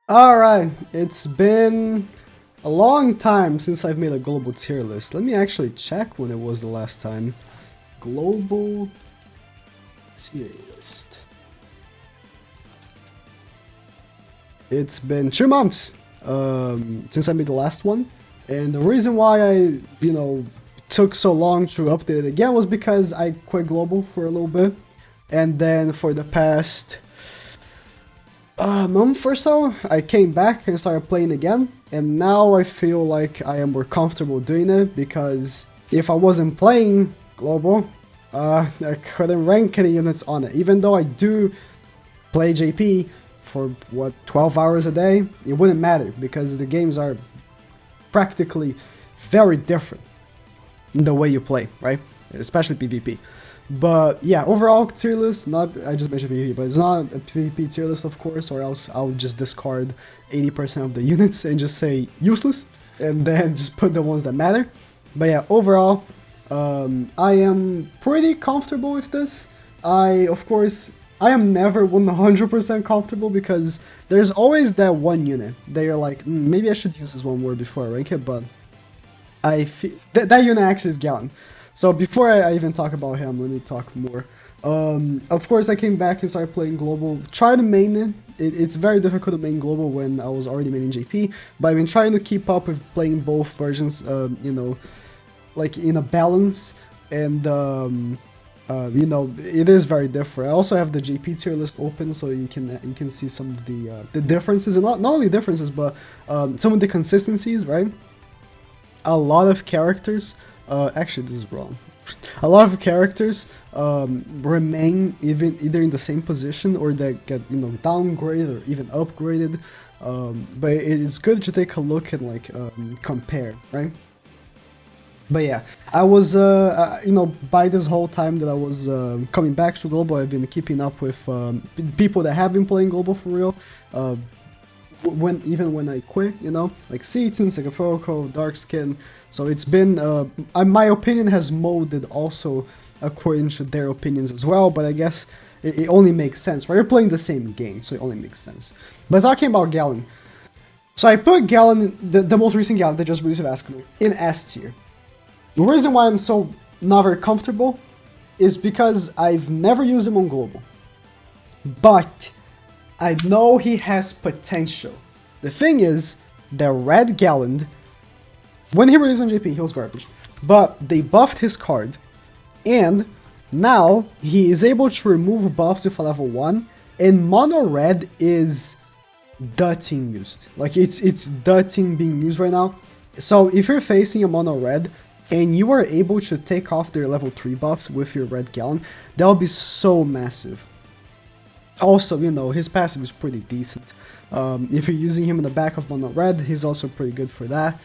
Alright, it's been a long time since I've made a global tier list. Let me actually check when it was the last time. Global tier list. It's been 2 months since I made the last one. And the reason why I took so long to update it again was because I quit global for a little bit. And then for the past month or so, I came back and started playing again, and now I feel like I am more comfortable doing it because if I wasn't playing global, I couldn't rank any units on it. Even though I do play JP for 12 hours a day, it wouldn't matter because the games are practically very different in the way you play, right? Especially PvP. But yeah, overall tier list, not, I just mentioned PvP, but it's not a PvP tier list, of course, or else I'll just discard 80% of the units and just say useless, and then just put the ones that matter. But yeah, overall, I am pretty comfortable with this. Of course, I am never 100% comfortable because there's always that one unit that you're like, maybe I should use this one more before I rank it, but I feel that unit actually is Galland. So before I even talk about him, let me talk more. Of course, I came back and started playing global. Tried to main it. It's very difficult to main global when I was already maining JP, but I've been trying to keep up with playing both versions. Like in a balance, and it is very different. I also have the JP tier list open, so you can see some of the differences, and not only differences, but some of the consistencies, right? A lot of characters. Actually, this is wrong. A lot of characters remain either in the same position or they get downgraded or even upgraded. But it's good to take a look and like compare, right? But yeah, I was by this whole time that I was coming back to global, I've been keeping up with people that have been playing global for real. Even when I quit, like Seaton, Segafoko, Darkskin. So it's been, my opinion has molded also according to their opinions as well, but I guess it only makes sense, right? You're playing the same game, so it only makes sense. But talking about Galland, so I put Galland, the most recent Galland that just released of Ascalon, in S tier. The reason why I'm so not very comfortable is because I've never used him on global. But I know he has potential. The thing is, the red Galland, when he released on JP, he was garbage. But they buffed his card, and now he is able to remove buffs with a level 1, and mono red is the team used. Like, it's the team being used right now. So if you're facing a mono red, and you are able to take off their level 3 buffs with your red Galland, that would be so massive. Also, his passive is pretty decent. If you're using him in the back of mono red, he's also pretty good for that.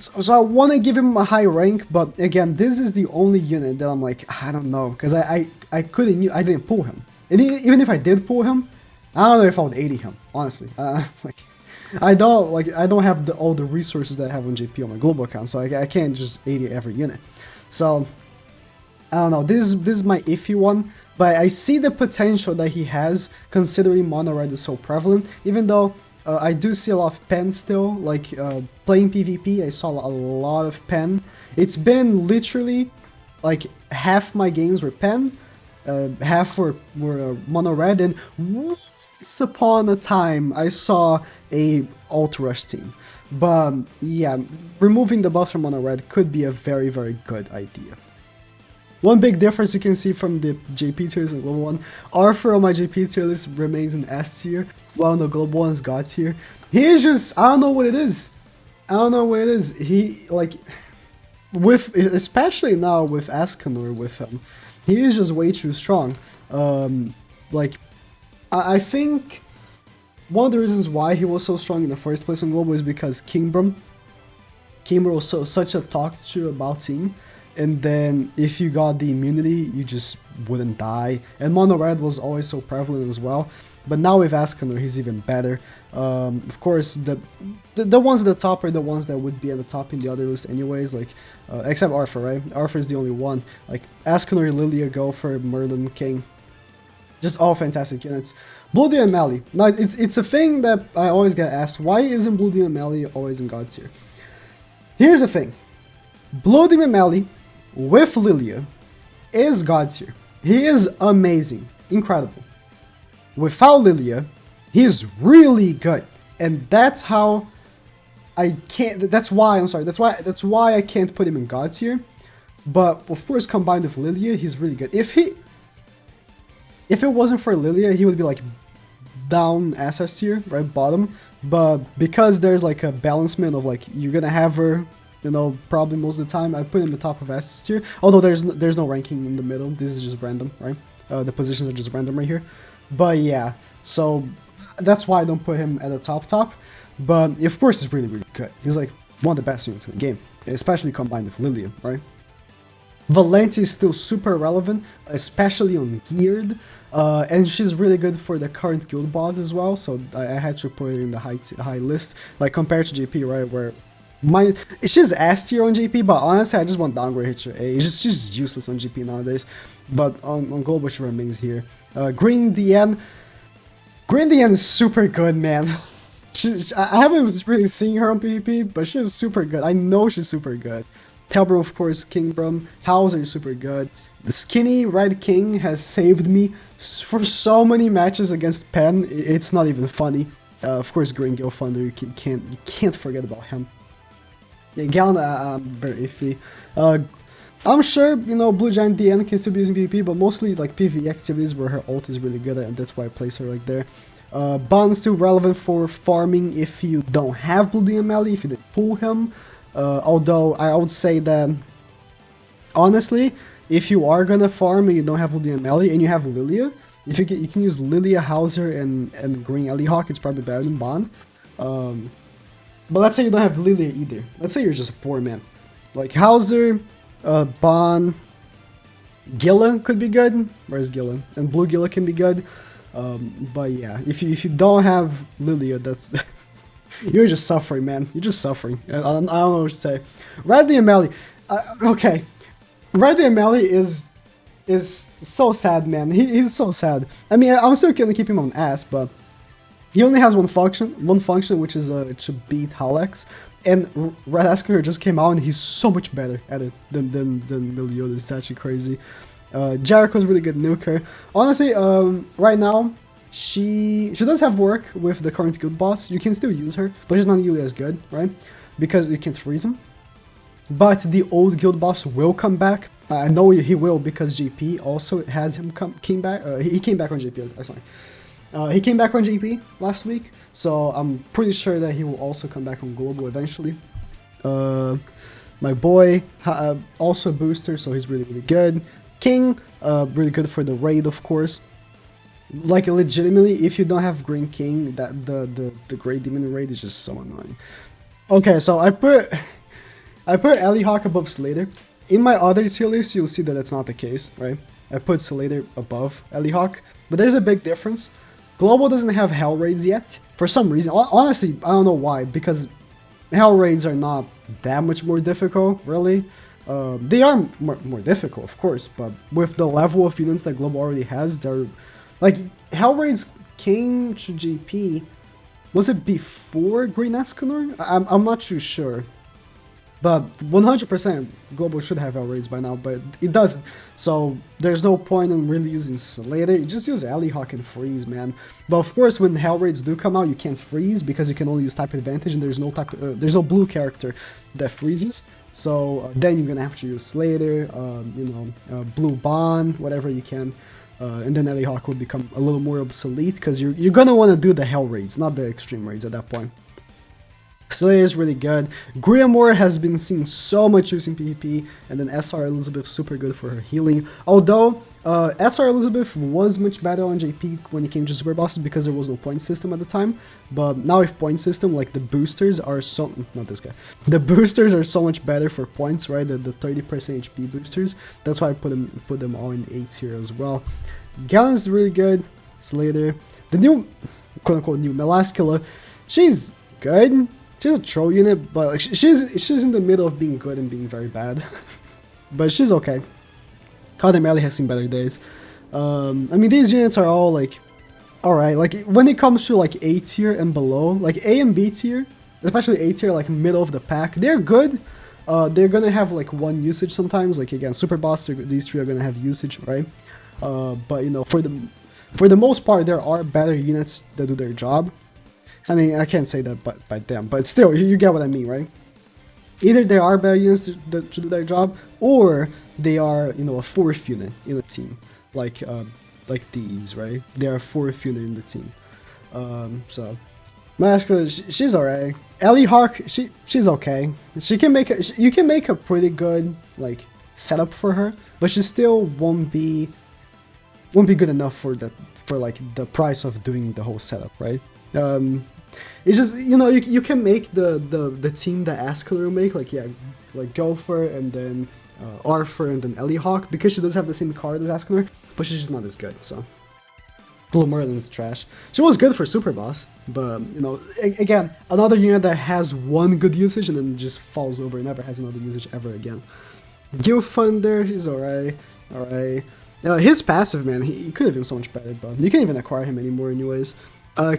So I want to give him a high rank, but again, this is the only unit that I'm like, I don't know, because I didn't pull him. And even if I did pull him, I don't know if I would 80 him, honestly. I don't have all the resources that I have on JP on my global account, so I can't just 80 every unit. So I don't know. This is my iffy one, but I see the potential that he has considering mono red is so prevalent. Even though I do see a lot of pen still, like playing PvP, I saw a lot of pen. It's been literally like half my games were pen, half were mono red, and once upon a time I saw a alt rush team. But yeah, removing the buffs from mono red could be a very, very good idea. One big difference you can see from the JP tiers and global one, Arthur on my JP tier list remains in S tier, while the global one's God tier. He is just, I don't know what it is. I don't know what it is. He, like, especially now with Ascanor with him, he is just way too strong. I think one of the reasons why he was so strong in the first place on global is because Kimbra was such a talked to about team. And then if you got the immunity, you just wouldn't die. And mono red was always so prevalent as well. But now with Ascanor, he's even better. Of course, the ones at the top are the ones that would be at the top in the other list anyways, like, except Arthur, right? Arthur is the only one. Like, Ascanor, Lilia, Gopher, Merlin, King. Just all fantastic units. Blue Demon Mally. Now, it's a thing that I always get asked, why isn't Blue Demon Mally always in God tier? Here's the thing. Blue Demon Mally with Lilia is God tier. He is amazing, incredible. Without Lilia, he is really good, and that's how I can't. That's why I'm sorry. That's why I can't put him in God tier. But of course, combined with Lilia, he's really good. If it wasn't for Lilia, he would be like down SS tier, right, bottom. But because there's like a balancement of like you're gonna have her, you know, probably most of the time, I put him in the top of SS tier. Although there's no ranking in the middle. This is just random, right? The positions are just random right here. But yeah, so that's why I don't put him at the top. But of course, he's really good. He's like one of the best units in the game, especially combined with Lilia, right? Valenti is still super relevant, especially on geared, and she's really good for the current guild boss as well. So I had to put her in the high list, like compared to JP, right? Where she's S tier on JP, but honestly, I just want downgrade her to A. She's useless on GP nowadays, but on global she remains here. Green DN is super good, man. I haven't really seen her on PvP, but she's super good. I know she's super good. Telbrum, of course, Kingbrum, Hauser is super good. The skinny Red King has saved me for so many matches against Pen. It's not even funny. Of course, Green Gil Thunder, you can't forget about him. Yeah, Galland, I'm very iffy. I'm sure, you know, Blue Giant DN can still be using PvP, but mostly like PvE activities where her ult is really good at, and that's why I place her like there. Bond's still relevant for farming if you don't have Blue DML, if you didn't pull him. Although I would say that, honestly, if you are gonna farm and you don't have Blue DML and you have Lilia, if you can use Lilia, Hauser, and Green Elihawk, it's probably better than Bond. But let's say you don't have Lilia either. Let's say you're just a poor man. Like Hauser, Bond, Gilla could be good. Where's Gilla? And Blue Gilla can be good. But yeah, if you don't have Lilia, that's you're just suffering, man. You're just suffering. I don't know what to say. Red DML, okay. Red DML is so sad, man. He's so sad. I mean, I'm still gonna keep him on ass, but he only has one function, which is to beat Howlex. And Red Escalator just came out, and he's so much better at it than Meliodas. It's actually crazy. Jericho's really good nuker. Honestly, right now, she does have work with the current guild boss. You can still use her, but she's not nearly as good, right? Because you can't freeze him. But the old guild boss will come back. I know he will because JP also has him came back. He came back on JP. Sorry. He came back on JP last week, so I'm pretty sure that he will also come back on global eventually. My boy, also a booster, so he's really good. King, really good for the raid, of course. Like legitimately, if you don't have Green King, that the Great Demon raid is just so annoying. Okay, so I put Elihawk above Slater. In my other tier list, you'll see that that's not the case, right? I put Slater above Elihawk, but there's a big difference. Global doesn't have Hell Raids yet, for some reason. Honestly, I don't know why, because Hell Raids are not that much more difficult, really. They are more difficult, of course, but with the level of units that Global already has, they're... Like, Hell Raids came to GP, was it before Green Escanor? I'm not too sure. But 100% Global should have Hell Raids by now, but it doesn't. So there's no point in really using Slater. You just use Elihawk and freeze, man. But of course, when Hell Raids do come out, you can't freeze because you can only use type advantage, and there's no blue character that freezes. So then you're gonna have to use Slater, Blue Bond, whatever you can. And then Elihawk will become a little more obsolete because you're gonna want to do the Hell Raids, not the Extreme Raids at that point. Slayer is really good. Griamore has been seeing so much use in PvP, and then SR Elizabeth super good for her healing. Although SR Elizabeth was much better on JP when it came to super bosses because there was no point system at the time. But now with point system, like the boosters are so the boosters are so much better for points, right? The 30% HP boosters. That's why I put them all in A tier as well. Galland is really good. Slater, the new quote unquote new Melaskilla, she's good. She's a troll unit, but like, she's in the middle of being good and being very bad. But she's okay. Kademelli has seen better days. I mean, these units are all like alright. Like, when it comes to, like, A tier and below, like, A and B tier, especially A tier, like, middle of the pack, they're good. They're gonna have, like, one usage sometimes. Like, again, Super Boss, these three are gonna have usage, right? But, you know, for the most part, there are better units that do their job. I mean, I can't say that by them, but still, you get what I mean, right? Either there are better units to do their job, or they are, you know, a fourth unit in a team, like these, right? They are a fourth unit in the team. So, Masculine, she's alright. Ellie Hawk, she's okay. You can make a pretty good like setup for her, but she still won't be good enough for like the price of doing the whole setup, right? It's just, you know, you can make the team that Askelair will make, like, yeah, like Gopher and then Arthur and then Ellie Hawk, because she does have the same card as Askelair, but she's just not as good, so. Blue Merlin's trash. She was good for Super Boss, but, you know, again, another unit that has one good usage and then just falls over, never has another usage ever again. Gil Thunder, he's alright, alright. His passive, man, he could have been so much better, but you can't even acquire him anymore anyways.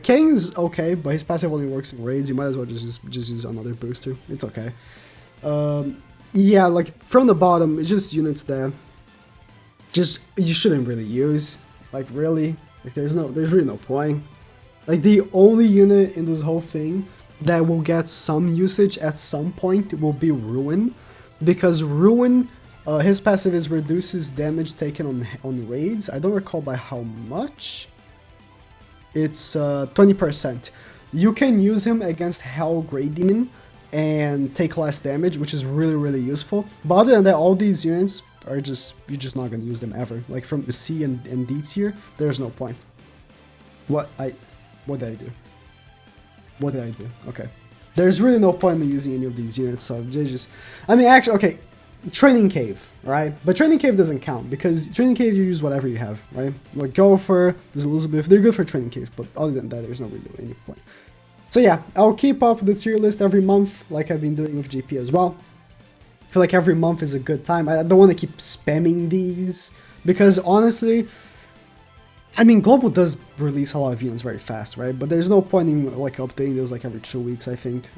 Kang's okay, but his passive only works in raids. You might as well just use another booster. It's okay. Yeah, like from the bottom, it's just units that you shouldn't really use. Like really, like there's really no point. Like the only unit in this whole thing that will get some usage at some point will be Ruin, because Ruin, his passive is reduces damage taken on raids. I don't recall by how much. It's 20%. You can use him against Hell Grey Demon and take less damage, which is really useful. But other than that, all these units are you're just not gonna use them ever. Like from C and D tier, there's no point. What did I do? What did I do? Okay. There's really no point in using any of these units, so they just, I mean, actually, okay, Training Cave, right? But Training Cave doesn't count, because Training Cave you use whatever you have, right? Like Gopher, there's Elizabeth, they're good for Training Cave, but other than that, there's not really any point. So yeah, I'll keep up the tier list every month, like I've been doing with GP as well. I feel like every month is a good time. I don't want to keep spamming these, because honestly, I mean, Global does release a lot of units very fast, right? But there's no point in like updating those like every 2 weeks, I think.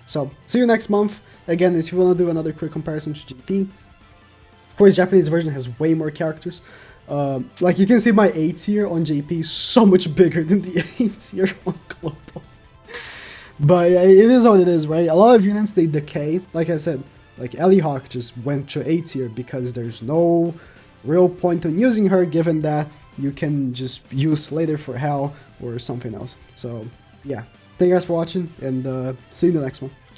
So see you next month. Again, if you want to do another quick comparison to GP, of course, Japanese version has way more characters. Like you can see, my A tier on GP is so much bigger than the A tier on Global. But yeah, it is what it is, right? A lot of units, they decay. Like I said, like Ellie Hawk just went to A tier because there's no real point in using her, given that you can just use later for Hell or something else. So yeah, thank you guys for watching, and see you in the next one.